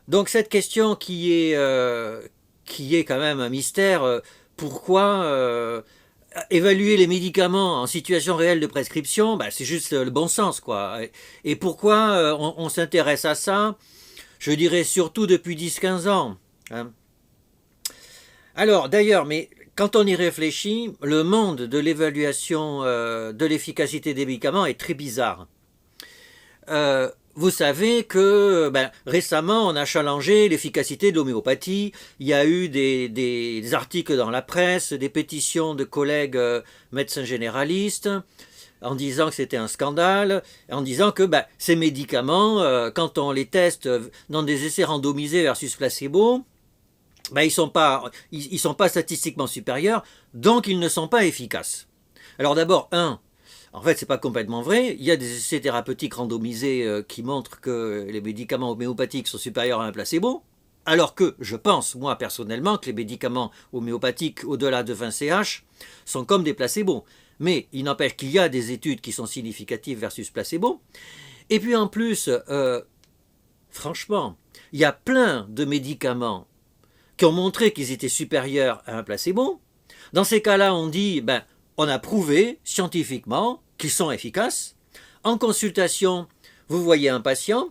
Donc cette question qui est quand même un mystère, pourquoi évaluer les médicaments en situation réelle de prescription, bah, c'est juste le bon sens, quoi. Et pourquoi on s'intéresse à ça? Je dirais surtout depuis 10-15 ans, hein. Alors d'ailleurs, mais quand on y réfléchit, le monde de l'évaluation de l'efficacité des médicaments est très bizarre. Vous savez que récemment, on a challengé l'efficacité de l'homéopathie. Il y a eu des articles dans la presse, des pétitions de collègues médecins généralistes en disant que c'était un scandale, en disant que ces médicaments, quand on les teste dans des essais randomisés versus placebo, ils sont pas statistiquement supérieurs, donc ils ne sont pas efficaces. Alors d'abord, en fait, c'est pas complètement vrai. Il y a des essais thérapeutiques randomisés qui montrent que les médicaments homéopathiques sont supérieurs à un placebo. Alors que je pense, moi personnellement, que les médicaments homéopathiques au-delà de 20 CH sont comme des placebos. Mais il n'empêche qu'il y a des études qui sont significatives versus placebo. Et puis en plus, franchement, il y a plein de médicaments qui ont montré qu'ils étaient supérieurs à un placebo. Dans ces cas-là, on dit, on a prouvé scientifiquement qu'ils sont efficaces. En consultation, vous voyez un patient,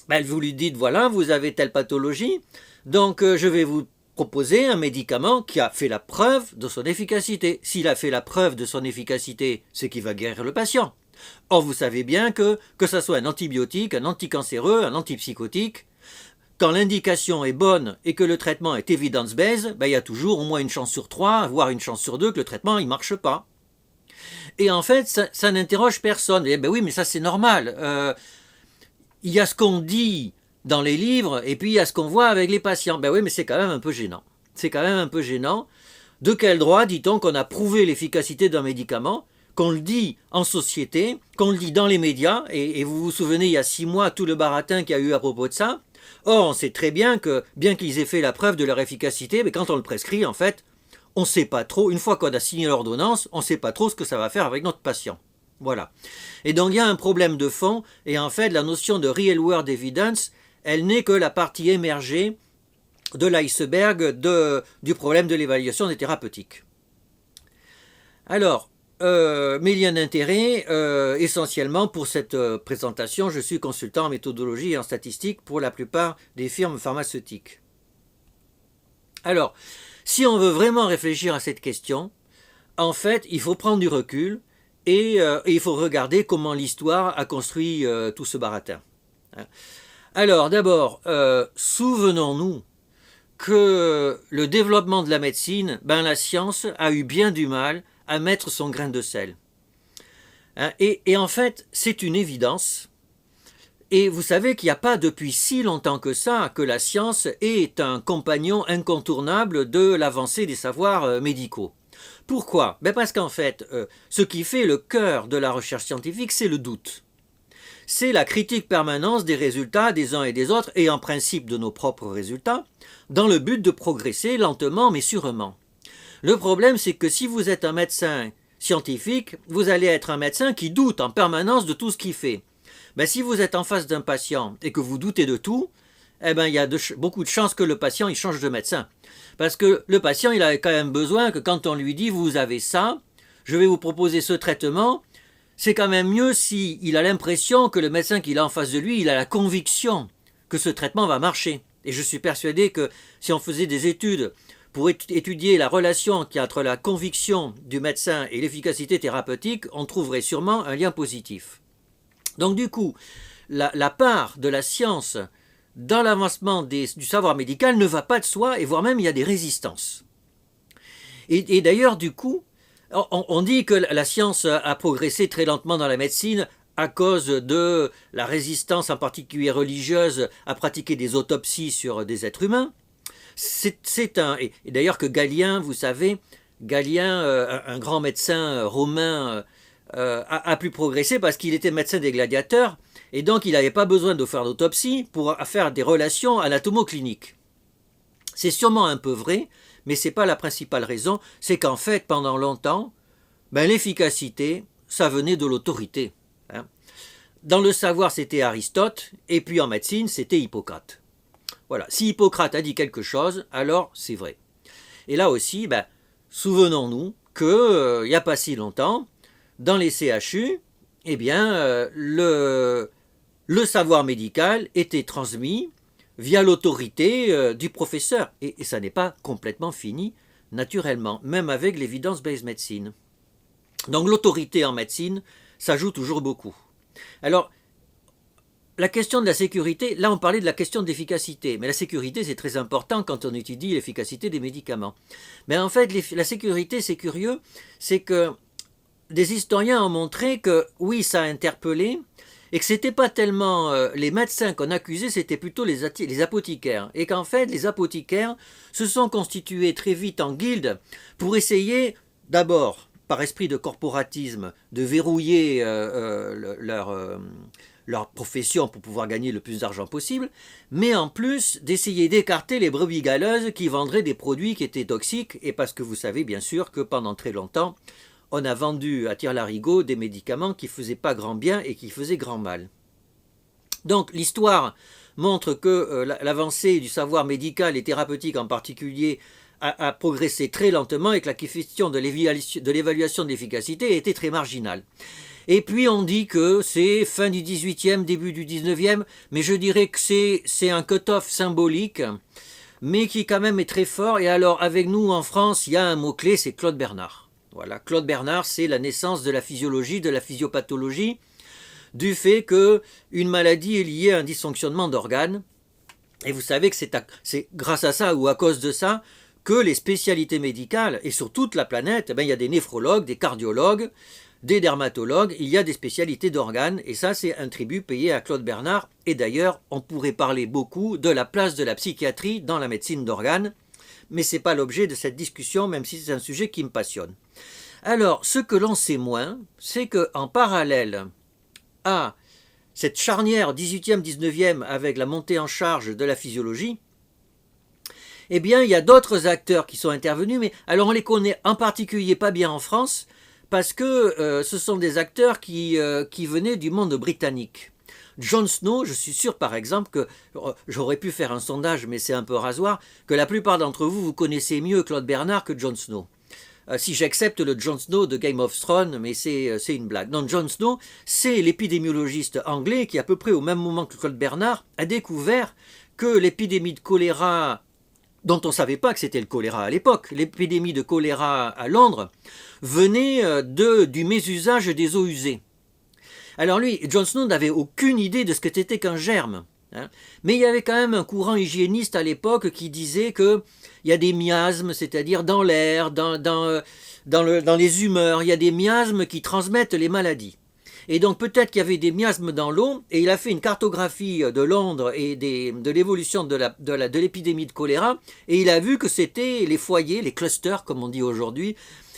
vous lui dites, voilà, vous avez telle pathologie, donc je vais vous proposer un médicament qui a fait la preuve de son efficacité. S'il a fait la preuve de son efficacité, c'est qu'il va guérir le patient. Or, vous savez bien que ce soit un antibiotique, un anticancéreux, un antipsychotique, quand l'indication est bonne et que le traitement est evidence-based, il y a toujours au moins une chance sur 3, voire une chance sur 2 que le traitement ne marche pas. Et en fait, ça n'interroge personne. Et oui, mais ça c'est normal. Il y a ce qu'on dit dans les livres et puis il y a ce qu'on voit avec les patients. Oui, mais c'est quand même un peu gênant. C'est quand même un peu gênant. De quel droit dit-on qu'on a prouvé l'efficacité d'un médicament, qu'on le dit en société, qu'on le dit dans les médias, et vous vous souvenez il y a 6 mois tout le baratin qu'il y a eu à propos de ça. Or, on sait très bien que, bien qu'ils aient fait la preuve de leur efficacité, mais quand on le prescrit, en fait, on ne sait pas trop, une fois qu'on a signé l'ordonnance, on ne sait pas trop ce que ça va faire avec notre patient. Voilà. Et donc il y a un problème de fond, et en fait la notion de real world evidence, elle n'est que la partie émergée de l'iceberg du problème de l'évaluation des thérapeutiques. Alors, mais il y a un intérêt essentiellement pour cette présentation. Je suis consultant en méthodologie et en statistique pour la plupart des firmes pharmaceutiques. Alors, si on veut vraiment réfléchir à cette question, en fait, il faut prendre du recul et il faut regarder comment l'histoire a construit tout ce baratin. Alors, d'abord, souvenons-nous que le développement de la médecine, la science a eu bien du mal à mettre son grain de sel. Et en fait, c'est une évidence. Et vous savez qu'il n'y a pas depuis si longtemps que ça que la science est un compagnon incontournable de l'avancée des savoirs médicaux. Pourquoi? Parce qu'en fait, ce qui fait le cœur de la recherche scientifique, c'est le doute. C'est la critique permanente des résultats des uns et des autres, et en principe de nos propres résultats, dans le but de progresser lentement mais sûrement. Le problème, c'est que si vous êtes un médecin scientifique, vous allez être un médecin qui doute en permanence de tout ce qu'il fait. Si vous êtes en face d'un patient et que vous doutez de tout, il y a beaucoup de chances que le patient il change de médecin. Parce que le patient, il a quand même besoin que quand on lui dit « vous avez ça, je vais vous proposer ce traitement », c'est quand même mieux s'il a l'impression que le médecin qu'il a en face de lui, il a la conviction que ce traitement va marcher. Et je suis persuadé que si on faisait des études pour étudier la relation qu'il y a entre la conviction du médecin et l'efficacité thérapeutique, on trouverait sûrement un lien positif. Donc du coup, la part de la science dans l'avancement du savoir médical ne va pas de soi, et voire même il y a des résistances. Et d'ailleurs, du coup, on dit que la science a progressé très lentement dans la médecine à cause de la résistance, en particulier religieuse, à pratiquer des autopsies sur des êtres humains. Et d'ailleurs que Galien, vous savez, Galien, un grand médecin romain, a pu progresser parce qu'il était médecin des gladiateurs, et donc il n'avait pas besoin de faire d'autopsie pour faire des relations anatomocliniques. C'est sûrement un peu vrai, mais ce n'est pas la principale raison, c'est qu'en fait, pendant longtemps, l'efficacité, ça venait de l'autorité. Dans le savoir, c'était Aristote, et puis en médecine, c'était Hippocrate. Voilà, si Hippocrate a dit quelque chose, alors c'est vrai. Et là aussi, souvenons-nous qu'il n'y a pas si longtemps, dans les CHU, eh bien, le savoir médical était transmis via l'autorité du professeur. Et ça n'est pas complètement fini, naturellement, même avec l'evidence-based medicine. Donc l'autorité en médecine, ça joue toujours beaucoup. Alors, la question de la sécurité, là on parlait de la question de l'efficacité, mais la sécurité c'est très important quand on étudie l'efficacité des médicaments. Mais en fait, la sécurité, c'est curieux, c'est que des historiens ont montré que oui, ça a interpellé, et que c'était pas tellement les médecins qu'on accusait, c'était plutôt les apothicaires. Et qu'en fait, les apothicaires se sont constitués très vite en guildes pour essayer, d'abord, par esprit de corporatisme, de verrouiller leur profession pour pouvoir gagner le plus d'argent possible, mais en plus d'essayer d'écarter les brebis galeuses qui vendraient des produits qui étaient toxiques, et parce que vous savez bien sûr que pendant très longtemps, on a vendu à tire-larigot des médicaments qui ne faisaient pas grand bien et qui faisaient grand mal. Donc l'histoire montre que l'avancée du savoir médical et thérapeutique en particulier a progressé très lentement et que la question de l'évaluation de l'efficacité était très marginale. Et puis on dit que c'est fin du 18e, début du 19e, mais je dirais que c'est un cut-off symbolique, mais qui quand même est très fort. Et alors avec nous en France, il y a un mot-clé, c'est Claude Bernard. Voilà, Claude Bernard, c'est la naissance de la physiologie, de la physiopathologie, du fait qu'une maladie est liée à un dysfonctionnement d'organes. Et vous savez que c'est grâce à ça ou à cause de ça que les spécialités médicales, et sur toute la planète, il y a des néphrologues, des cardiologues, des dermatologues, il y a des spécialités d'organes, et ça c'est un tribut payé à Claude Bernard. Et d'ailleurs, on pourrait parler beaucoup de la place de la psychiatrie dans la médecine d'organes, mais ce n'est pas l'objet de cette discussion, même si c'est un sujet qui me passionne. Alors, ce que l'on sait moins, c'est qu'en parallèle à cette charnière 18e, 19e avec la montée en charge de la physiologie, eh bien, il y a d'autres acteurs qui sont intervenus, mais alors on les connaît en particulier pas bien en France, parce que ce sont des acteurs qui venaient du monde britannique. John Snow, je suis sûr par exemple que, j'aurais pu faire un sondage mais c'est un peu rasoir, que la plupart d'entre vous connaissez mieux Claude Bernard que John Snow. Si j'accepte le John Snow de Game of Thrones, mais c'est une blague. Non, John Snow, c'est l'épidémiologiste anglais qui, à peu près au même moment que Claude Bernard, a découvert que l'épidémie de choléra, dont on ne savait pas que c'était le choléra à l'époque, l'épidémie de choléra à Londres, venait du mésusage des eaux usées. Alors lui, John Snow n'avait aucune idée de ce que c'était qu'un germe. Mais il y avait quand même un courant hygiéniste à l'époque qui disait qu'il y a des miasmes, c'est-à-dire dans l'air, dans les humeurs, il y a des miasmes qui transmettent les maladies. Et donc peut-être qu'il y avait des miasmes dans l'eau, et il a fait une cartographie de Londres et de l'évolution de l'épidémie de choléra, et il a vu que c'était les foyers, les clusters comme on dit aujourd'hui,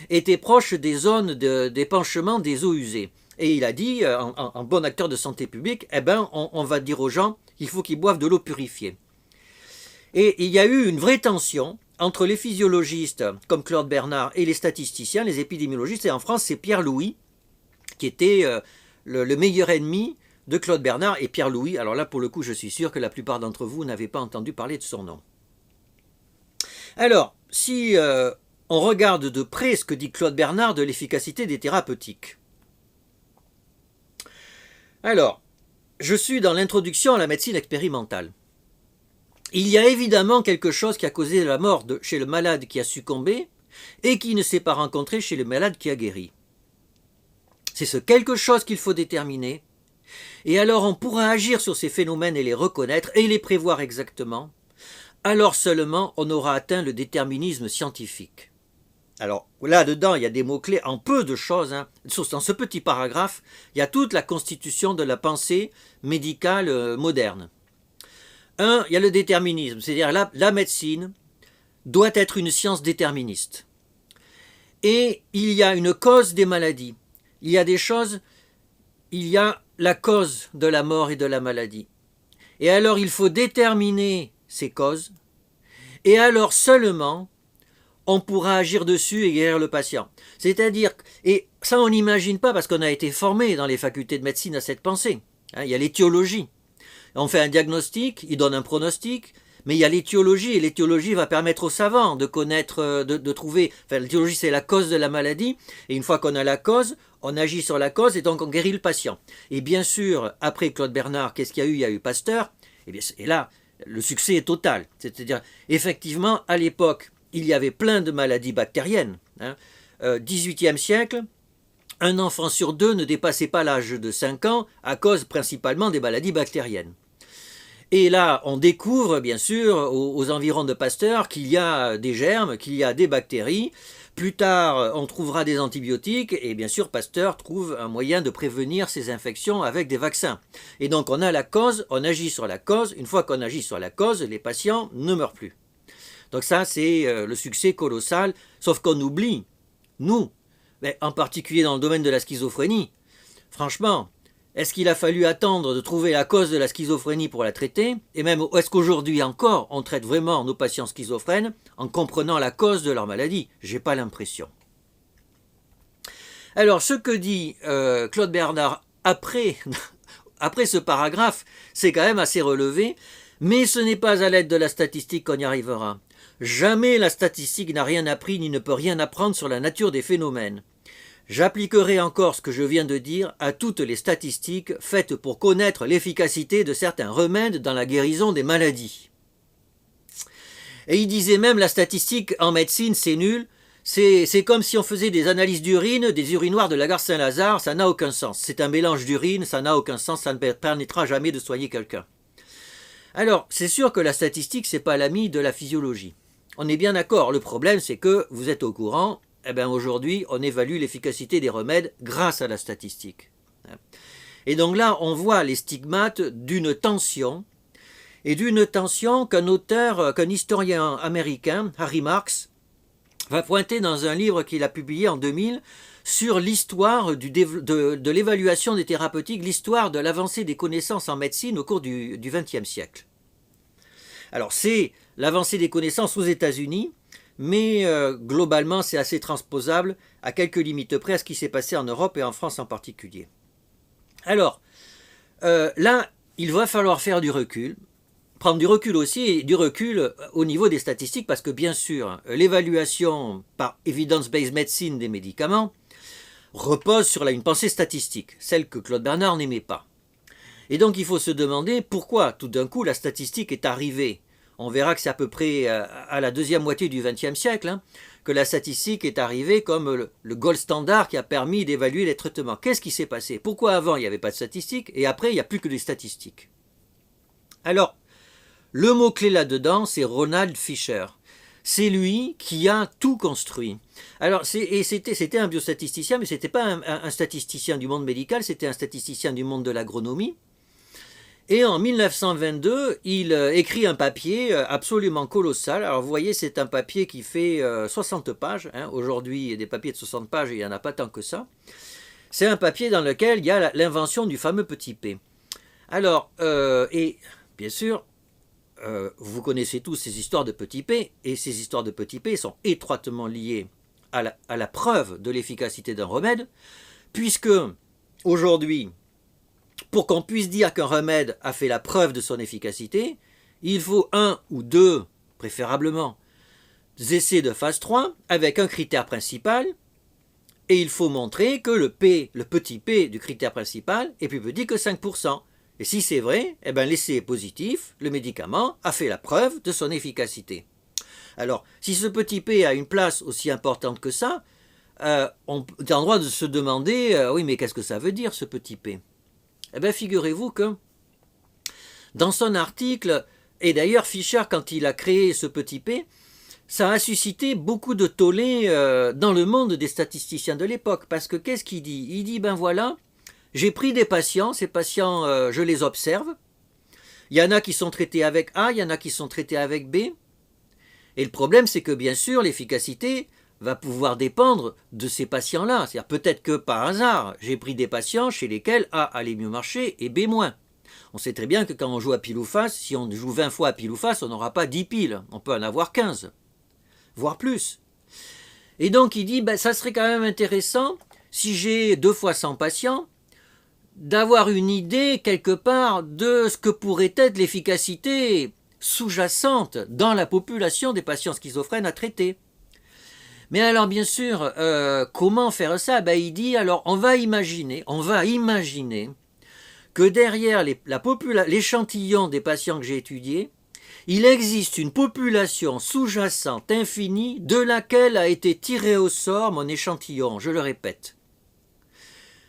étaient proches des zones d'épanchement des eaux usées. Et il a dit, en bon acteur de santé publique, on va dire aux gens qu'il faut qu'ils boivent de l'eau purifiée. Et il y a eu une vraie tension entre les physiologistes comme Claude Bernard et les statisticiens, les épidémiologistes, et en France c'est Pierre Louis, qui était le meilleur ennemi de Claude Bernard. Et Pierre Louis, alors là pour le coup je suis sûr que la plupart d'entre vous n'avez pas entendu parler de son nom. Alors, si on regarde de près ce que dit Claude Bernard de l'efficacité des thérapeutiques. Alors, je suis dans l'introduction à la médecine expérimentale. Il y a évidemment quelque chose qui a causé la mort chez le malade qui a succombé et qui ne s'est pas rencontré chez le malade qui a guéri. C'est ce quelque chose qu'il faut déterminer. Et alors on pourra agir sur ces phénomènes et les reconnaître et les prévoir exactement. Alors seulement on aura atteint le déterminisme scientifique. Alors là-dedans, il y a des mots-clés en peu de choses. Dans ce petit paragraphe, il y a toute la constitution de la pensée médicale moderne. Il y a le déterminisme, c'est-à-dire la médecine doit être une science déterministe. Et il y a une cause des maladies. Il y a des choses, il y a la cause de la mort et de la maladie. Et alors il faut déterminer ces causes, et alors seulement on pourra agir dessus et guérir le patient. C'est-à-dire, et ça on n'imagine pas parce qu'on a été formé dans les facultés de médecine à cette pensée. Il y a l'étiologie. On fait un diagnostic, il donne un pronostic, Mais il y a l'étiologie, et l'étiologie va permettre aux savants de connaître, de trouver, enfin l'étiologie c'est la cause de la maladie, et une fois qu'on a la cause, on agit sur la cause et donc on guérit le patient. Et bien sûr, après Claude Bernard, qu'est-ce qu'il y a eu? Il y a eu Pasteur, et là, le succès est total. C'est-à-dire, effectivement, à l'époque, il y avait plein de maladies bactériennes. 18e siècle, un enfant sur deux ne dépassait pas l'âge de 5 ans à cause principalement des maladies bactériennes. Et là, on découvre, bien sûr, aux environs de Pasteur, qu'il y a des germes, qu'il y a des bactéries. Plus tard, on trouvera des antibiotiques, et bien sûr, Pasteur trouve un moyen de prévenir ces infections avec des vaccins. Et donc, on a la cause, on agit sur la cause. Une fois qu'on agit sur la cause, les patients ne meurent plus. Donc ça, c'est le succès colossal, sauf qu'on oublie, nous, mais en particulier dans le domaine de la schizophrénie, franchement, est-ce qu'il a fallu attendre de trouver la cause de la schizophrénie pour la traiter? Et même, est-ce qu'aujourd'hui encore, on traite vraiment nos patients schizophrènes en comprenant la cause de leur maladie? J'ai pas l'impression. Alors, ce que dit Claude Bernard après ce paragraphe, c'est quand même assez relevé, mais ce n'est pas à l'aide de la statistique qu'on y arrivera. Jamais la statistique n'a rien appris ni ne peut rien apprendre sur la nature des phénomènes. J'appliquerai encore ce que je viens de dire à toutes les statistiques faites pour connaître l'efficacité de certains remèdes dans la guérison des maladies. Et il disait même la statistique en médecine c'est nul, c'est comme si on faisait des analyses d'urine, des urinoirs de la gare Saint-Lazare, ça n'a aucun sens. C'est un mélange d'urine, ça n'a aucun sens, ça ne permettra jamais de soigner quelqu'un. Alors, c'est sûr que la statistique, c'est pas l'ami de la physiologie. On est bien d'accord, le problème c'est que vous êtes au courant, eh bien aujourd'hui, on évalue l'efficacité des remèdes grâce à la statistique. Et donc là, on voit les stigmates d'une tension, et d'une tension qu'un historien américain, Harry Marks, va pointer dans un livre qu'il a publié en 2000 sur l'histoire de l'évaluation des thérapeutiques, l'histoire de l'avancée des connaissances en médecine au cours du XXe siècle. Alors c'est l'avancée des connaissances aux États-Unis, mais globalement c'est assez transposable à quelques limites près à ce qui s'est passé en Europe et en France en particulier. Alors, là, il va falloir faire du recul, prendre du recul aussi, et du recul au niveau des statistiques, parce que bien sûr, l'évaluation par evidence-based medicine des médicaments repose sur une pensée statistique, celle que Claude Bernard n'aimait pas. Et donc il faut se demander pourquoi tout d'un coup la statistique est arrivée. On verra que c'est à peu près à la deuxième moitié du XXe siècle que la statistique est arrivée comme le gold standard qui a permis d'évaluer les traitements. Qu'est-ce qui s'est passé? Pourquoi avant il n'y avait pas de statistiques et après il n'y a plus que des statistiques? Alors, le mot-clé là-dedans, c'est Ronald Fisher. C'est lui qui a tout construit. Alors, c'était un biostatisticien, mais ce n'était pas un statisticien du monde médical, c'était un statisticien du monde de l'agronomie. Et en 1922, il écrit un papier absolument colossal. Alors vous voyez, c'est un papier qui fait 60 pages. Aujourd'hui, des papiers de 60 pages, il n'y en a pas tant que ça. C'est un papier dans lequel il y a l'invention du fameux petit p. Alors, et bien sûr, vous connaissez tous ces histoires de petit p, et ces histoires de petit p sont étroitement liées à la preuve de l'efficacité d'un remède, puisque aujourd'hui, pour qu'on puisse dire qu'un remède a fait la preuve de son efficacité, il faut 1 ou 2, préférablement, essais de phase 3 avec un critère principal, et il faut montrer que le petit p du critère principal est plus petit que 5%. Et si c'est vrai, eh bien l'essai est positif, le médicament a fait la preuve de son efficacité. Alors, si ce petit p a une place aussi importante que ça, on est en droit de se demander, oui mais qu'est-ce que ça veut dire ce petit p? Eh bien, figurez-vous que dans son article, et d'ailleurs Fisher, quand il a créé ce petit p, ça a suscité beaucoup de tollé dans le monde des statisticiens de l'époque. Parce que qu'est-ce qu'il dit? Il dit, ben voilà, j'ai pris des patients, ces patients, je les observe. Il y en a qui sont traités avec A, il y en a qui sont traités avec B. Et le problème, c'est que bien sûr, l'efficacité va pouvoir dépendre de ces patients-là. C'est-à-dire peut-être que par hasard, j'ai pris des patients chez lesquels A allait mieux marcher et B moins. On sait très bien que quand on joue à pile ou face, si on joue 20 fois à pile ou face, on n'aura pas 10 piles. On peut en avoir 15, voire plus. Et donc il dit, ben, ça serait quand même intéressant, si j'ai 2 fois 100 patients, d'avoir une idée quelque part de ce que pourrait être l'efficacité sous-jacente dans la population des patients schizophrènes à traiter. Mais alors bien sûr, comment faire ça? Il dit alors on va imaginer que derrière l'échantillon des patients que j'ai étudiés, il existe une population sous-jacente infinie de laquelle a été tiré au sort mon échantillon. Je le répète.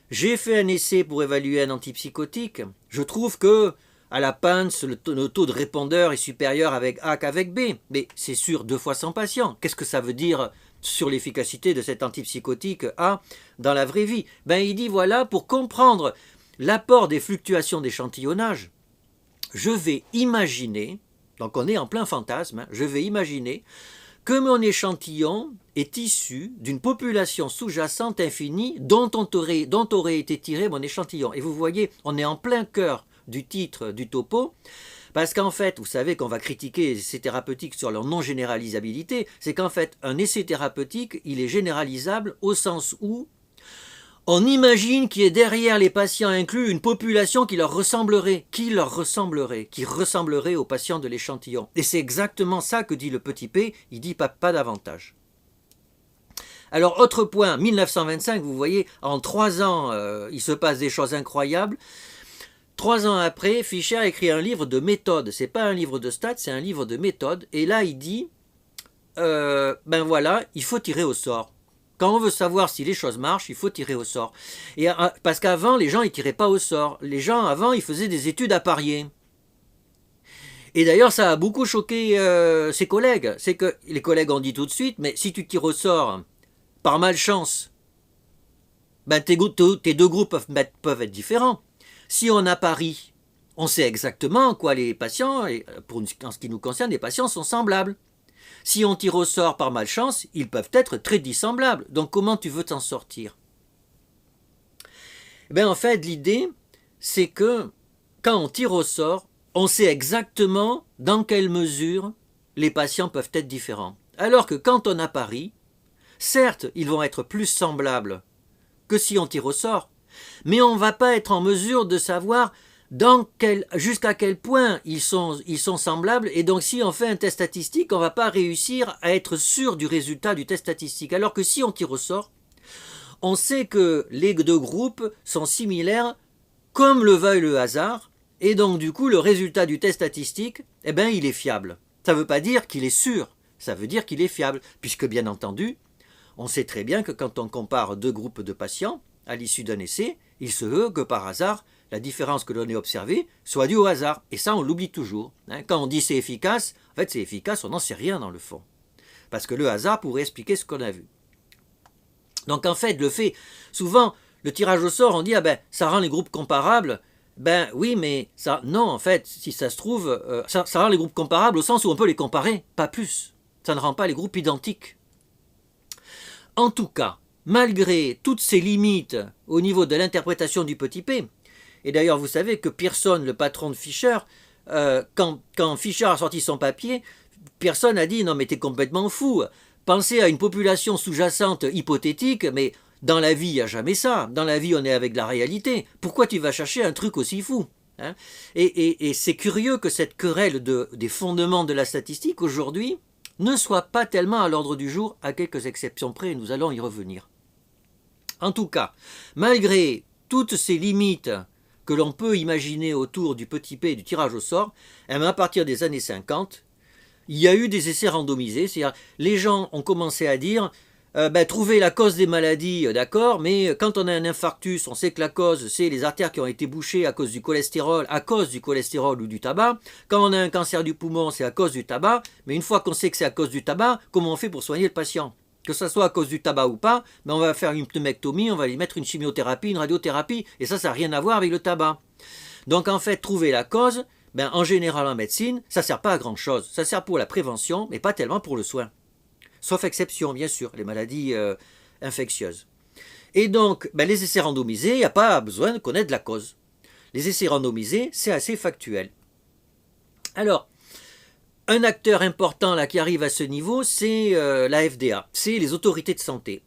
J'ai fait un essai pour évaluer un antipsychotique. Je trouve que à la pince, le taux de répondeur est supérieur avec A qu'avec B. Mais c'est sur 2 fois 100 patients. Qu'est-ce que ça veut dire sur l'efficacité de cet antipsychotique A dans la vraie vie? Il dit voilà, pour comprendre l'apport des fluctuations d'échantillonnage, je vais imaginer, donc on est en plein fantasme, je vais imaginer que mon échantillon est issu d'une population sous-jacente infinie dont aurait été tiré mon échantillon. Et vous voyez, on est en plein cœur du titre du topo, parce qu'en fait, vous savez qu'on va critiquer les essais thérapeutiques sur leur non-généralisabilité, c'est qu'en fait, un essai thérapeutique, il est généralisable au sens où on imagine qu'il y ait derrière les patients inclus une population qui ressemblerait aux patients de l'échantillon. Et c'est exactement ça que dit le petit P, il dit pas davantage. Alors, autre point, 1925, vous voyez, en 3 ans, il se passe des choses incroyables. 3 ans après, Fischer écrit un livre de méthode. C'est pas un livre de stats, c'est un livre de méthode. Et là, il dit, voilà, il faut tirer au sort. Quand on veut savoir si les choses marchent, il faut tirer au sort. Et parce qu'avant, les gens, ils tiraient pas au sort. Les gens, avant, ils faisaient des études à parier. Et d'ailleurs, ça a beaucoup choqué ses collègues. C'est que les collègues ont dit tout de suite, mais si tu tires au sort, par malchance, tes 2 groupes peuvent être différents. Si on a pari, on sait exactement quoi les patients, et en ce qui nous concerne, les patients sont semblables. Si on tire au sort par malchance, ils peuvent être très dissemblables. Donc comment tu veux t'en sortir? En fait, l'idée, c'est que quand on tire au sort, on sait exactement dans quelle mesure les patients peuvent être différents. Alors que quand on a pari, certes, ils vont être plus semblables que si on tire au sort, mais on ne va pas être en mesure de savoir jusqu'à quel point ils sont semblables, et donc si on fait un test statistique, on ne va pas réussir à être sûr du résultat du test statistique. Alors que si on tire au sort, on sait que les 2 groupes sont similaires comme le veuille le hasard, et donc du coup le résultat du test statistique, il est fiable. Ça ne veut pas dire qu'il est sûr, ça veut dire qu'il est fiable, puisque bien entendu, on sait très bien que quand on compare 2 groupes de patients, à l'issue d'un essai, il se veut que par hasard, la différence que l'on ait observée soit due au hasard. Et ça, on l'oublie toujours. Quand on dit c'est efficace, en fait c'est efficace, on n'en sait rien dans le fond. Parce que le hasard pourrait expliquer ce qu'on a vu. Donc en fait, souvent, le tirage au sort, on dit, ça rend les groupes comparables. Oui, mais ça, non, en fait, si ça se trouve, ça rend les groupes comparables au sens où on peut les comparer, pas plus. Ça ne rend pas les groupes identiques. En tout cas, malgré toutes ces limites au niveau de l'interprétation du petit p, et d'ailleurs vous savez que Pearson, le patron de Fischer, quand Fischer a sorti son papier, Pearson a dit « Non mais t'es complètement fou, pensez à une population sous-jacente hypothétique, mais dans la vie il n'y a jamais ça, dans la vie on est avec la réalité, pourquoi tu vas chercher un truc aussi fou ?» Et c'est curieux que cette querelle des fondements de la statistique aujourd'hui ne soit pas tellement à l'ordre du jour, à quelques exceptions près, et nous allons y revenir. En tout cas, malgré toutes ces limites que l'on peut imaginer autour du petit p et du tirage au sort, à partir des années 50, il y a eu des essais randomisés, c'est-à-dire les gens ont commencé à dire trouver la cause des maladies, d'accord, mais quand on a un infarctus, on sait que la cause, c'est les artères qui ont été bouchées à cause du cholestérol ou du tabac. Quand on a un cancer du poumon, c'est à cause du tabac, mais une fois qu'on sait que c'est à cause du tabac, comment on fait pour soigner le patient ? Que ce soit à cause du tabac ou pas, on va faire une pneumectomie, on va lui mettre une chimiothérapie, une radiothérapie, et ça n'a rien à voir avec le tabac. Donc en fait, trouver la cause, en général en médecine, ça ne sert pas à grand chose. Ça sert pour la prévention, mais pas tellement pour le soin. Sauf exception, bien sûr, les maladies infectieuses. Et donc, les essais randomisés, il n'y a pas besoin de connaître la cause. Les essais randomisés, c'est assez factuel. Alors, un acteur important là, qui arrive à ce niveau, c'est la FDA, c'est les autorités de santé.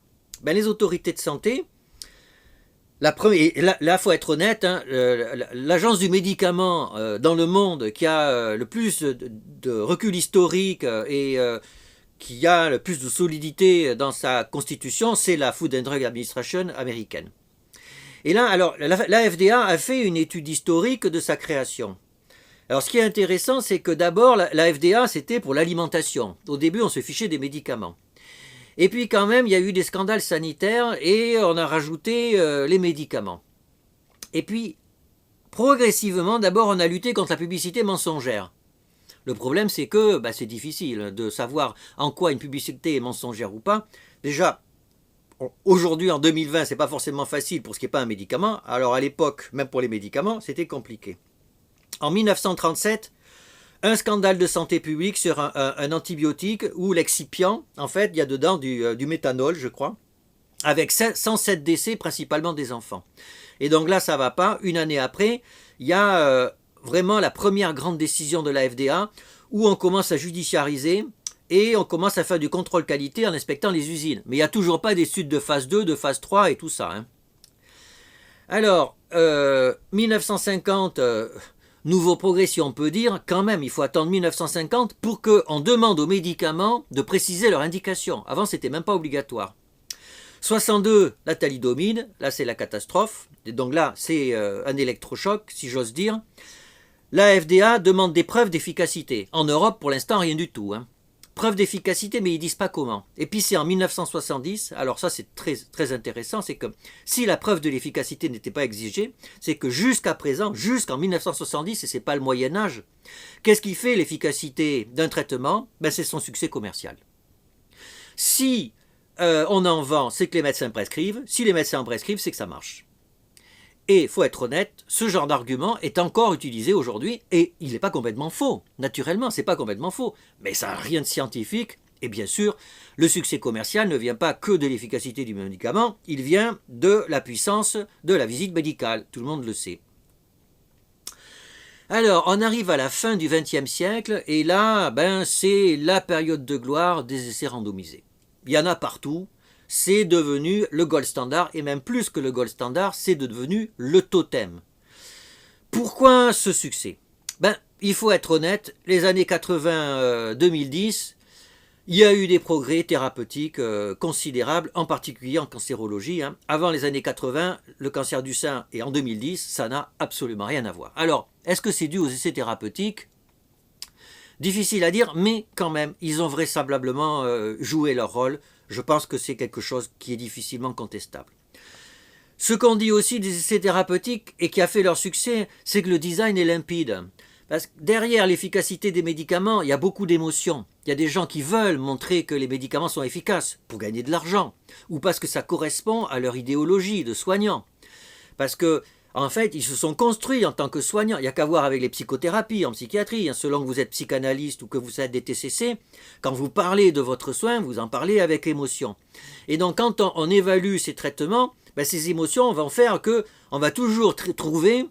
Les autorités de santé, Là, faut être honnête, hein, l'agence du médicament dans le monde qui a le plus de recul historique et qui a le plus de solidité dans sa constitution, c'est la Food and Drug Administration américaine. Et là, alors, la FDA a fait une étude historique de sa création. Alors, ce qui est intéressant, c'est que d'abord, la FDA, c'était pour l'alimentation. Au début, on se fichait des médicaments. Et puis quand même, il y a eu des scandales sanitaires et on a rajouté les médicaments. Et puis, progressivement, d'abord, on a lutté contre la publicité mensongère. Le problème, c'est que c'est difficile de savoir en quoi une publicité est mensongère ou pas. Déjà, aujourd'hui, en 2020, c'est pas forcément facile pour ce qui n'est pas un médicament. Alors à l'époque, même pour les médicaments, c'était compliqué. En 1937, un scandale de santé publique sur un antibiotique où l'excipient, en fait, il y a dedans du méthanol, je crois, avec 107 décès, principalement des enfants. Et donc là, ça va pas. Une année après, il y a vraiment la première grande décision de la FDA où on commence à judiciariser et on commence à faire du contrôle qualité en inspectant les usines. Mais il n'y a toujours pas d'études de phase 2, de phase 3 et tout ça. Hein. Alors, 1950... nouveau progrès, si on peut dire, quand même, il faut attendre 1950 pour qu'on demande aux médicaments de préciser leur indication. Avant, c'était même pas obligatoire. 62, la thalidomide, là c'est la catastrophe. Et donc là, c'est un électrochoc, si j'ose dire. La FDA demande des preuves d'efficacité. En Europe, pour l'instant, rien du tout. Hein. Preuve d'efficacité, mais ils disent pas comment. Et puis c'est en 1970, alors ça c'est très, très intéressant, c'est que si la preuve de l'efficacité n'était pas exigée, c'est que jusqu'à présent, jusqu'en 1970, et c'est pas le Moyen-Âge, qu'est-ce qui fait l'efficacité d'un traitement? C'est son succès commercial. Si on en vend, c'est que les médecins prescrivent. Si les médecins prescrivent, c'est que ça marche. Et il faut être honnête, ce genre d'argument est encore utilisé aujourd'hui et il n'est pas complètement faux. Naturellement, c'est pas complètement faux, mais ça n'a rien de scientifique. Et bien sûr, le succès commercial ne vient pas que de l'efficacité du médicament, il vient de la puissance de la visite médicale. Tout le monde le sait. Alors, on arrive à la fin du XXe siècle et là, c'est la période de gloire des essais randomisés. Il y en a partout. C'est devenu le gold standard, et même plus que le gold standard, c'est devenu le totem. Pourquoi ce succès? Il faut être honnête, les années 80-2010, il y a eu des progrès thérapeutiques considérables, en particulier en cancérologie. Hein. Avant les années 80, le cancer du sein, et en 2010, ça n'a absolument rien à voir. Alors, est-ce que c'est dû aux essais thérapeutiques? Difficile à dire, mais quand même, ils ont vraisemblablement joué leur rôle. Je pense que c'est quelque chose qui est difficilement contestable. Ce qu'on dit aussi des essais thérapeutiques et qui a fait leur succès, c'est que le design est limpide. Parce que derrière l'efficacité des médicaments, il y a beaucoup d'émotions. Il y a des gens qui veulent montrer que les médicaments sont efficaces pour gagner de l'argent, ou parce que ça correspond à leur idéologie de soignant. Parce que en fait, ils se sont construits en tant que soignants. Il n'y a qu'à voir avec les psychothérapies en psychiatrie. Selon que vous êtes psychanalyste ou que vous êtes des TCC, quand vous parlez de votre soin, vous en parlez avec émotion. Et donc, quand on évalue ces traitements, ces émotions vont faire qu'on va toujours trouver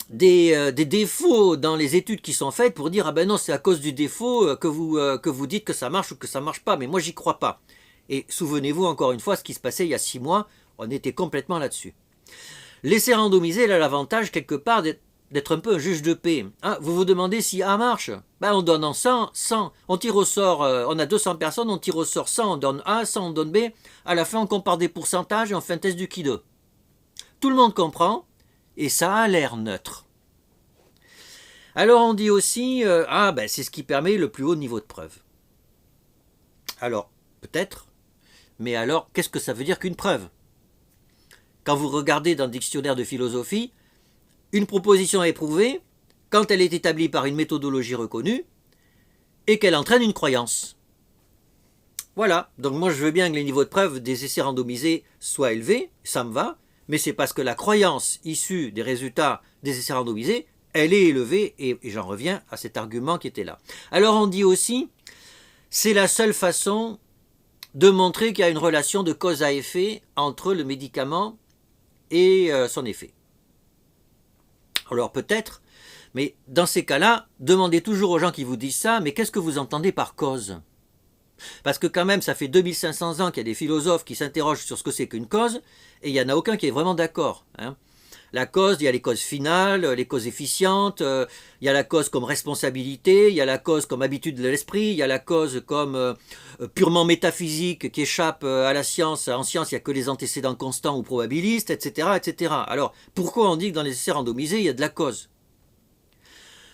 des défauts dans les études qui sont faites pour dire « Ah ben non, c'est à cause du défaut que vous dites que ça marche ou que ça ne marche pas. Mais moi, j'y crois pas. » Et souvenez-vous encore une fois ce qui se passait il y a 6 mois. On était complètement là-dessus. L'essai randomisé, il a l'avantage quelque part d'être un peu un juge de paix. Hein, vous vous demandez si A marche. On donne en 100, on tire au sort, on a 200 personnes, on tire au sort 100, on donne A, 100, on donne B. À la fin, on compare des pourcentages et on fait un test du Q2. Tout le monde comprend et ça a l'air neutre. Alors on dit aussi, c'est ce qui permet le plus haut niveau de preuve. Alors, peut-être, mais alors, qu'est-ce que ça veut dire qu'une preuve ? Quand vous regardez dans le dictionnaire de philosophie, une proposition est prouvée quand elle est établie par une méthodologie reconnue et qu'elle entraîne une croyance. Voilà, donc moi je veux bien que les niveaux de preuve des essais randomisés soient élevés, ça me va, mais c'est parce que la croyance issue des résultats des essais randomisés, elle est élevée, et j'en reviens à cet argument qui était là. Alors on dit aussi, c'est la seule façon de montrer qu'il y a une relation de cause à effet entre le médicament et son effet. Alors peut-être, mais dans ces cas-là, demandez toujours aux gens qui vous disent ça, mais qu'est-ce que vous entendez par cause ? Parce que quand même, ça fait 2500 ans qu'il y a des philosophes qui s'interrogent sur ce que c'est qu'une cause, et il n'y en a aucun qui est vraiment d'accord. Hein. La cause, il y a les causes finales, les causes efficientes, il y a la cause comme responsabilité, il y a la cause comme habitude de l'esprit, il y a la cause comme purement métaphysique qui échappe à la science. En science, il n'y a que les antécédents constants ou probabilistes, etc., etc. Alors, pourquoi on dit que dans les essais randomisés, il y a de la cause?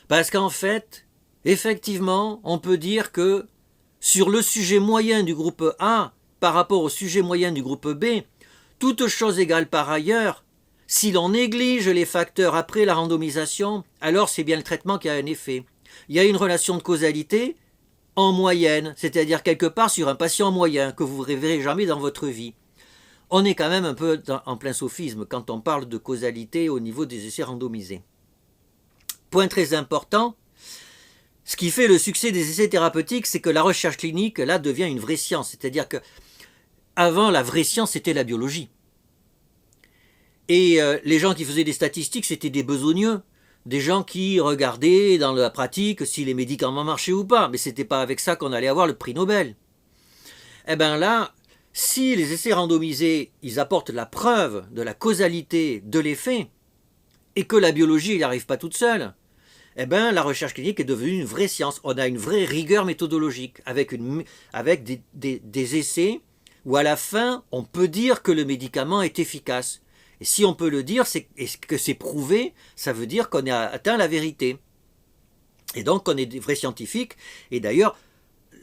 Parce qu'en fait, effectivement, on peut dire que sur le sujet moyen du groupe A par rapport au sujet moyen du groupe B, toute chose égale par ailleurs, si l'on néglige les facteurs après la randomisation, alors c'est bien le traitement qui a un effet. Il y a une relation de causalité en moyenne, c'est-à-dire quelque part sur un patient moyen que vous ne verrez jamais dans votre vie. On est quand même un peu en plein sophisme quand on parle de causalité au niveau des essais randomisés. Point très important, ce qui fait le succès des essais thérapeutiques, c'est que la recherche clinique, là, devient une vraie science. C'est-à-dire que avant, la vraie science, c'était la biologie. Et les gens qui faisaient des statistiques, c'était des besogneux. Des gens qui regardaient dans la pratique si les médicaments marchaient ou pas. Mais ce n'était pas avec ça qu'on allait avoir le prix Nobel. Eh bien là, si les essais randomisés, ils apportent la preuve de la causalité de l'effet, et que la biologie n'y arrive pas toute seule, eh bien, la recherche clinique est devenue une vraie science. On a une vraie rigueur méthodologique avec des essais où à la fin, on peut dire que le médicament est efficace. Et si on peut le dire, et que c'est prouvé, ça veut dire qu'on a atteint la vérité. Et donc, on est des vrais scientifiques. Et d'ailleurs,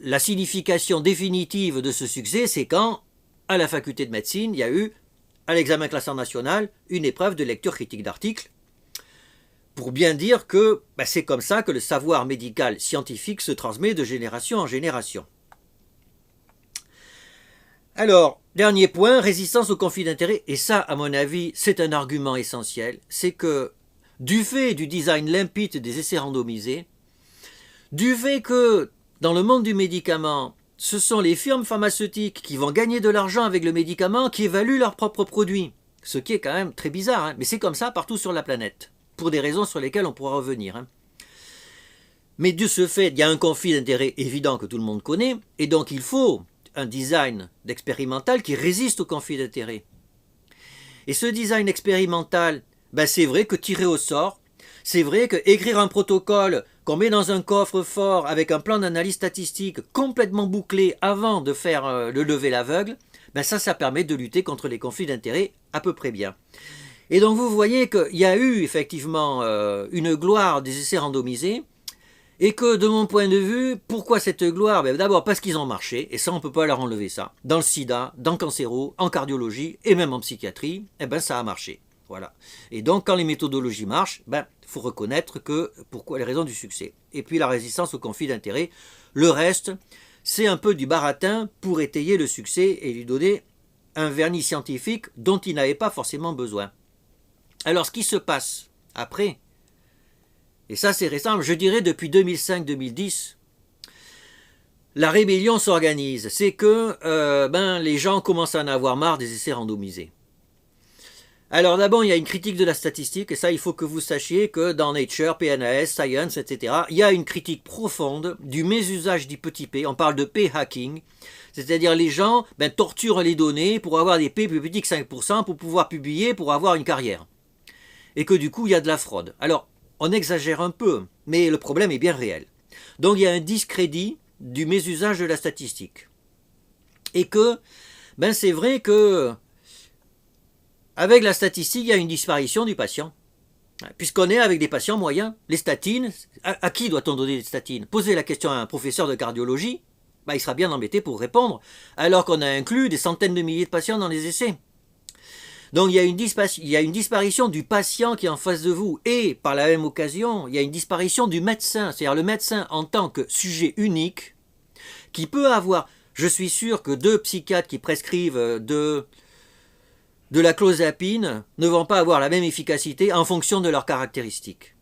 la signification définitive de ce succès, c'est quand, à la faculté de médecine, il y a eu, à l'examen classant national, une épreuve de lecture critique d'articles, pour bien dire que c'est comme ça que le savoir médical scientifique se transmet de génération en génération. Alors, dernier point, résistance au conflit d'intérêts, et ça, à mon avis, c'est un argument essentiel, c'est que du fait du design limpide des essais randomisés, du fait que dans le monde du médicament, ce sont les firmes pharmaceutiques qui vont gagner de l'argent avec le médicament qui évaluent leurs propres produits, ce qui est quand même très bizarre, hein, mais c'est comme ça partout sur la planète, pour des raisons sur lesquelles on pourra revenir. Hein. Mais de ce fait, il y a un conflit d'intérêts évident que tout le monde connaît, et donc il faut un design d'expérimental qui résiste au conflit d'intérêts. Et ce design expérimental, c'est vrai que tirer au sort, c'est vrai que écrire un protocole qu'on met dans un coffre-fort avec un plan d'analyse statistique complètement bouclé avant de faire le lever l'aveugle, ça permet de lutter contre les conflits d'intérêts à peu près bien. Et donc vous voyez qu'il y a eu effectivement une gloire des essais randomisés, et que de mon point de vue, pourquoi cette gloire? D'abord parce qu'ils ont marché, et ça on ne peut pas leur enlever ça. Dans le sida, dans le cancéro, en cardiologie, et même en psychiatrie, ça a marché. Voilà. Et donc quand les méthodologies marchent, faut reconnaître que pourquoi les raisons du succès. Et puis la résistance au conflit d'intérêts, le reste, c'est un peu du baratin pour étayer le succès et lui donner un vernis scientifique dont il n'avait pas forcément besoin. Alors ce qui se passe après, et ça c'est récent, je dirais depuis 2005-2010, la rébellion s'organise. C'est que les gens commencent à en avoir marre des essais randomisés. Alors d'abord, il y a une critique de la statistique, et ça il faut que vous sachiez que dans Nature, PNAS, Science, etc., il y a une critique profonde du mésusage du petit p, on parle de p-hacking, c'est-à-dire les gens torturent les données pour avoir des p plus petits que 5% pour pouvoir publier, pour avoir une carrière. Et que du coup il y a de la fraude. Alors, on exagère un peu, mais le problème est bien réel. Donc il y a un discrédit du mésusage de la statistique. Et que, c'est vrai que avec la statistique, il y a une disparition du patient. Puisqu'on est avec des patients moyens. Les statines, à qui doit-on donner des statines? Posez la question à un professeur de cardiologie, il sera bien embêté pour répondre, alors qu'on a inclus des centaines de milliers de patients dans les essais. Donc il y a une disparition du patient qui est en face de vous, et par la même occasion, il y a une disparition du médecin, c'est-à-dire le médecin en tant que sujet unique, qui peut avoir, je suis sûr que 2 psychiatres qui prescrivent de la clozapine ne vont pas avoir la même efficacité en fonction de leurs caractéristiques.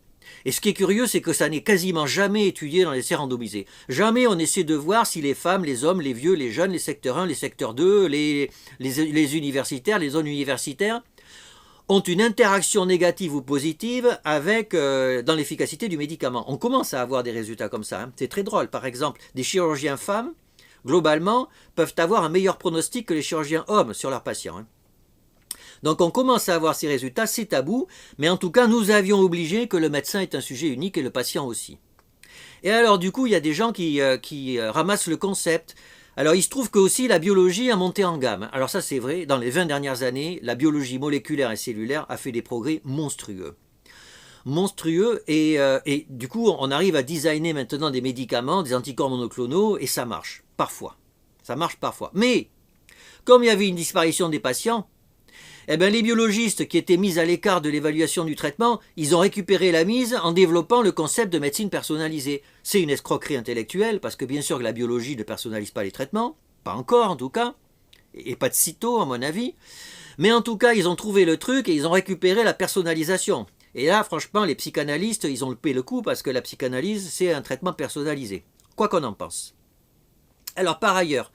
Et ce qui est curieux, c'est que ça n'est quasiment jamais étudié dans les essais randomisés. Jamais on essaie de voir si les femmes, les hommes, les vieux, les jeunes, les secteurs 1, les secteurs 2, les universitaires, les zones universitaires, ont une interaction négative ou positive avec dans l'efficacité du médicament. On commence à avoir des résultats comme ça. Hein. C'est très drôle. Par exemple, des chirurgiens femmes globalement, peuvent avoir un meilleur pronostic que les chirurgiens hommes sur leurs patients. Donc on commence à avoir ces résultats, c'est tabou, mais en tout cas, nous avions obligé que le médecin est un sujet unique et le patient aussi. Et alors du coup, il y a des gens qui ramassent le concept. Alors il se trouve que aussi la biologie a monté en gamme. Alors ça c'est vrai, dans les 20 dernières années, la biologie moléculaire et cellulaire a fait des progrès monstrueux. Monstrueux et du coup on arrive à designer maintenant des médicaments, des anticorps monoclonaux et ça marche, parfois. Ça marche parfois. Mais comme il y avait une disparition des patients, eh bien, les biologistes qui étaient mis à l'écart de l'évaluation du traitement, ils ont récupéré la mise en développant le concept de médecine personnalisée. C'est une escroquerie intellectuelle, parce que bien sûr que la biologie ne personnalise pas les traitements, pas encore en tout cas, et pas de sitôt à mon avis, mais en tout cas ils ont trouvé le truc et ils ont récupéré la personnalisation. Et là franchement les psychanalystes ils ont loupé le coup parce que la psychanalyse c'est un traitement personnalisé, quoi qu'on en pense. Alors par ailleurs,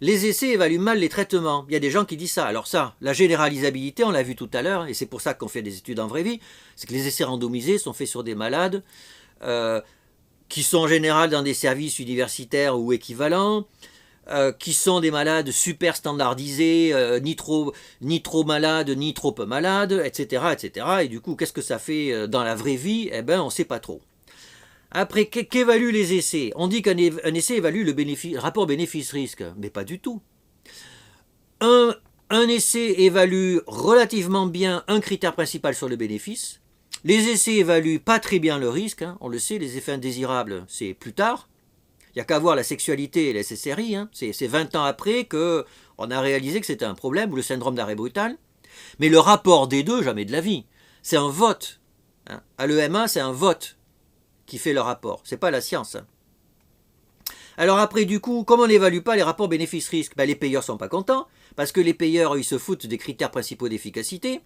les essais évaluent mal les traitements. Il y a des gens qui disent ça. Alors ça, la généralisabilité, on l'a vu tout à l'heure, et c'est pour ça qu'on fait des études en vraie vie, c'est que les essais randomisés sont faits sur des malades qui sont en général dans des services universitaires ou équivalents, qui sont des malades super standardisés, ni trop malades, ni trop peu malades, etc., etc. Et du coup, qu'est-ce que ça fait dans la vraie vie? Eh bien, on ne sait pas trop. Après, qu'évaluent les essais? On dit qu'un essai évalue le rapport bénéfice-risque, mais pas du tout. Un essai évalue relativement bien un critère principal sur le bénéfice. Les essais évaluent pas très bien le risque, on le sait, les effets indésirables, c'est plus tard. Il n'y a qu'à voir la sexualité et la SSRI, c'est 20 ans après qu'on a réalisé que c'était un problème, ou le syndrome d'arrêt brutal. Mais le rapport des deux, jamais de la vie. C'est un vote. À l'EMA, c'est un vote qui fait le rapport. C'est pas la science. Alors après, du coup, comme on n'évalue pas les rapports bénéfice-risque, les payeurs sont pas contents, parce que les payeurs, ils se foutent des critères principaux d'efficacité.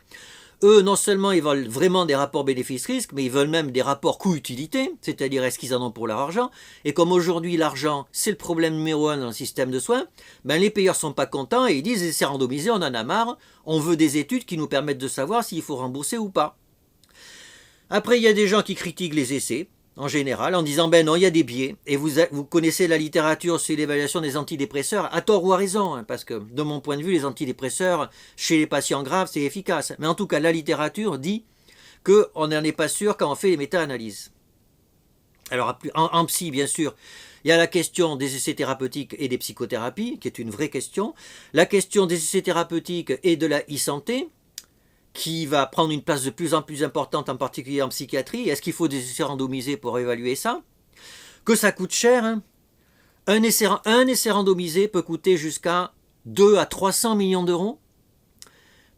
Eux, non seulement ils veulent vraiment des rapports bénéfice-risque, mais ils veulent même des rapports coût-utilité, c'est-à-dire est-ce qu'ils en ont pour leur argent. Et comme aujourd'hui, l'argent, c'est le problème numéro 1 dans le système de soins, les payeurs sont pas contents et ils disent, c'est randomisé, on en a marre, on veut des études qui nous permettent de savoir s'il faut rembourser ou pas. Après, il y a des gens qui critiquent les essais, en général, en disant non, il y a des biais, et vous connaissez la littérature sur l'évaluation des antidépresseurs, à tort ou à raison, parce que de mon point de vue, les antidépresseurs, chez les patients graves, c'est efficace. Mais en tout cas, la littérature dit qu'on n'en est pas sûr quand on fait les méta-analyses. Alors, en psy, bien sûr, il y a la question des essais thérapeutiques et des psychothérapies, qui est une vraie question, la question des essais thérapeutiques et de la e-santé, qui va prendre une place de plus en plus importante, en particulier en psychiatrie. Est-ce qu'il faut des essais randomisés pour évaluer ça? Que ça coûte cher. Un essai randomisé peut coûter jusqu'à 2 à 300 millions d'euros.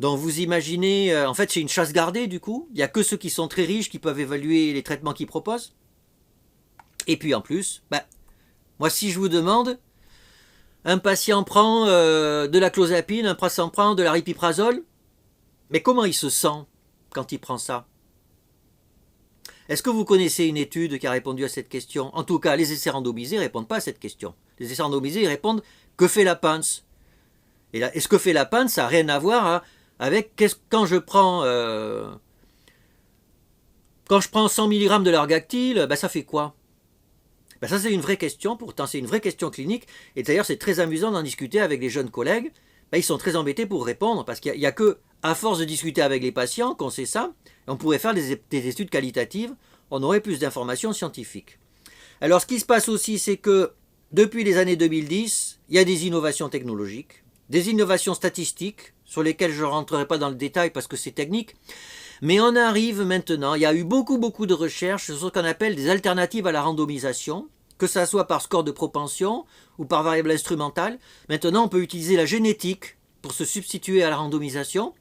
Donc vous imaginez, en fait c'est une chasse gardée du coup. Il n'y a que ceux qui sont très riches qui peuvent évaluer les traitements qu'ils proposent. Et puis en plus, moi si je vous demande, un patient prend de la clozapine, un patient prend de l'aripiprazole, mais comment il se sent quand il prend ça? Est-ce que vous connaissez une étude qui a répondu à cette question? En tout cas, les essais randomisés ne répondent pas à cette question. Les essais randomisés, ils répondent « que fait la panse ?» Et ce que fait la panse, ça n'a rien à voir avec quand je prends 100 mg de l'ergactyle, ça fait quoi? Ça c'est une vraie question, pourtant c'est une vraie question clinique. Et d'ailleurs c'est très amusant d'en discuter avec les jeunes collègues. Ils sont très embêtés pour répondre parce qu'il n'y a que à force de discuter avec les patients qu'on sait ça. On pourrait faire des études qualitatives, on aurait plus d'informations scientifiques. Alors ce qui se passe aussi, c'est que depuis les années 2010, il y a des innovations technologiques, des innovations statistiques, sur lesquelles je ne rentrerai pas dans le détail parce que c'est technique, mais on arrive maintenant, il y a eu beaucoup de recherches sur ce qu'on appelle des alternatives à la randomisation, que ça soit par score de propension ou par variable instrumentale. Maintenant, on peut utiliser la génétique pour se substituer à la randomisation.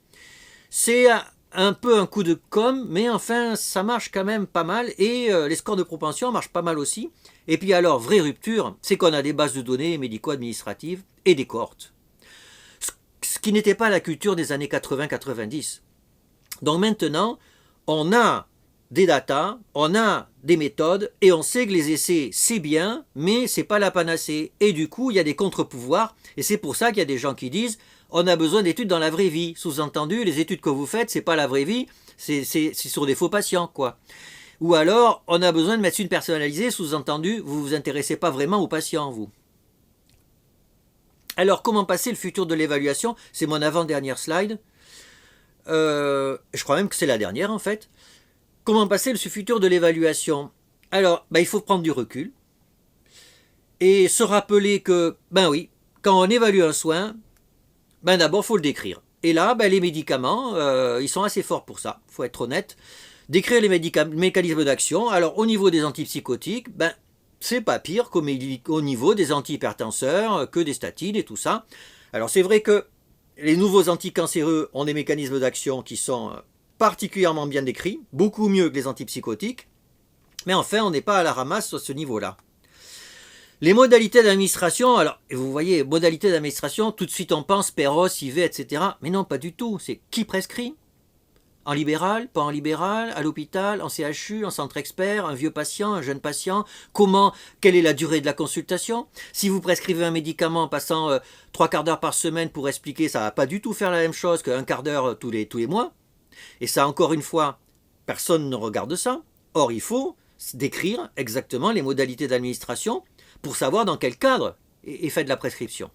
C'est un peu un coup de com', mais enfin, ça marche quand même pas mal. Et les scores de propension marchent pas mal aussi. Et puis alors, vraie rupture, c'est qu'on a des bases de données médico-administratives et des cohortes. Ce qui n'était pas la culture des années 80-90. Donc maintenant, on a des datas, on a des méthodes et on sait que les essais c'est bien, mais c'est pas la panacée. Et du coup, il y a des contre-pouvoirs et c'est pour ça qu'il y a des gens qui disent on a besoin d'études dans la vraie vie. Sous-entendu, les études que vous faites, c'est pas la vraie vie, c'est sur des faux patients, quoi. Ou alors, on a besoin de médecine personnalisée, sous-entendu, vous vous intéressez pas vraiment aux patients, vous. Alors, comment passer le futur de l'évaluation? C'est mon avant-dernière slide. Je crois même que c'est la dernière en fait. Comment passer le futur de l'évaluation? Alors, il faut prendre du recul et se rappeler que, ben oui, quand on évalue un soin, d'abord, il faut le décrire. Et là, les médicaments, ils sont assez forts pour ça, il faut être honnête. Décrire les mécanismes d'action. Alors, au niveau des antipsychotiques, c'est pas pire qu'au niveau des antihypertenseurs, que des statines et tout ça. Alors, c'est vrai que les nouveaux anticancéreux ont des mécanismes d'action qui sont particulièrement bien décrits, beaucoup mieux que les antipsychotiques. Mais enfin, on n'est pas à la ramasse à ce niveau-là. Les modalités d'administration, alors vous voyez, modalités d'administration, tout de suite on pense Péros, IV, etc. Mais non, pas du tout. C'est qui prescrit? En libéral, pas en libéral, à l'hôpital, en CHU, en centre expert, un vieux patient, un jeune patient, comment, quelle est la durée de la consultation? Si vous prescrivez un médicament en passant 3/4 d'heure par semaine pour expliquer, ça ne va pas du tout faire la même chose qu'un quart d'heure tous les mois. Et ça, encore une fois, personne ne regarde ça. Or, il faut décrire exactement les modalités d'administration pour savoir dans quel cadre est faite la prescription.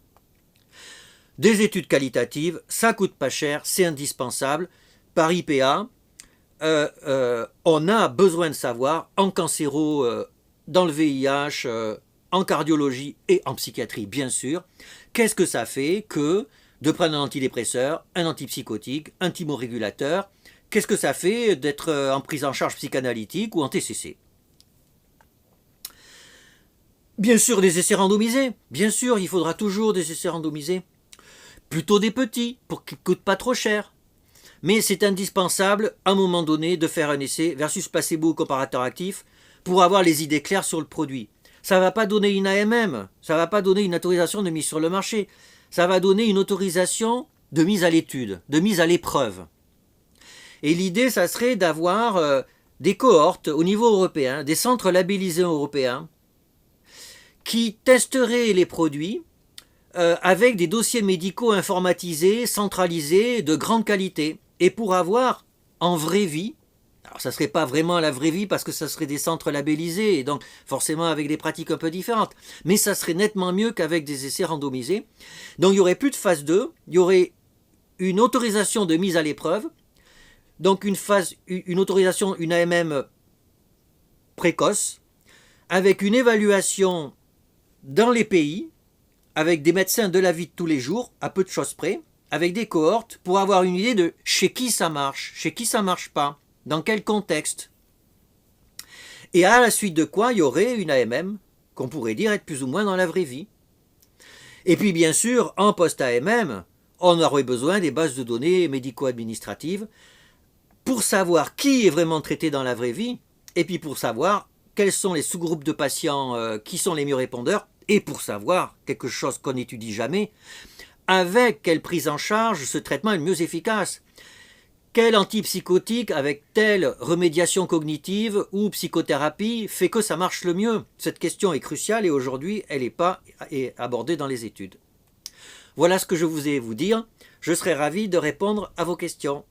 Des études qualitatives, ça coûte pas cher, c'est indispensable. Par IPA, on a besoin de savoir en cancéro, dans le VIH, en cardiologie et en psychiatrie, bien sûr, qu'est-ce que ça fait que de prendre un antidépresseur, un antipsychotique, un thymorégulateur, qu'est-ce que ça fait d'être en prise en charge psychanalytique ou en TCC. Bien sûr, des essais randomisés. Bien sûr, il faudra toujours des essais randomisés. Plutôt des petits, pour qu'ils ne coûtent pas trop cher. Mais c'est indispensable, à un moment donné, de faire un essai versus placebo ou comparateur actif pour avoir les idées claires sur le produit. Ça ne va pas donner une AMM, ça ne va pas donner une autorisation de mise sur le marché. Ça va donner une autorisation de mise à l'étude, de mise à l'épreuve. Et l'idée, ça serait d'avoir des cohortes au niveau européen, des centres labellisés européens, qui testeraient les produits avec des dossiers médicaux informatisés, centralisés, de grande qualité. Et pour avoir, en vraie vie, alors ça ne serait pas vraiment la vraie vie parce que ça serait des centres labellisés, et donc forcément avec des pratiques un peu différentes, mais ça serait nettement mieux qu'avec des essais randomisés. Donc il n'y aurait plus de phase 2, il y aurait une autorisation de mise à l'épreuve, donc une autorisation, une AMM précoce, avec une évaluation dans les pays, avec des médecins de la vie de tous les jours, à peu de choses près, avec des cohortes, pour avoir une idée de chez qui ça marche pas, dans quel contexte. Et à la suite de quoi, il y aurait une AMM, qu'on pourrait dire être plus ou moins dans la vraie vie. Et puis bien sûr, en post-AMM, on aurait besoin des bases de données médico-administratives pour savoir qui est vraiment traité dans la vraie vie, et puis pour savoir quels sont les sous-groupes de patients qui sont les mieux répondeurs, et pour savoir, quelque chose qu'on n'étudie jamais, avec quelle prise en charge ce traitement est le mieux efficace. Quel antipsychotique avec telle remédiation cognitive ou psychothérapie fait que ça marche le mieux? Cette question est cruciale et aujourd'hui, elle n'est pas abordée dans les études. Voilà ce que je vous ai à vous dire. Je serai ravi de répondre à vos questions.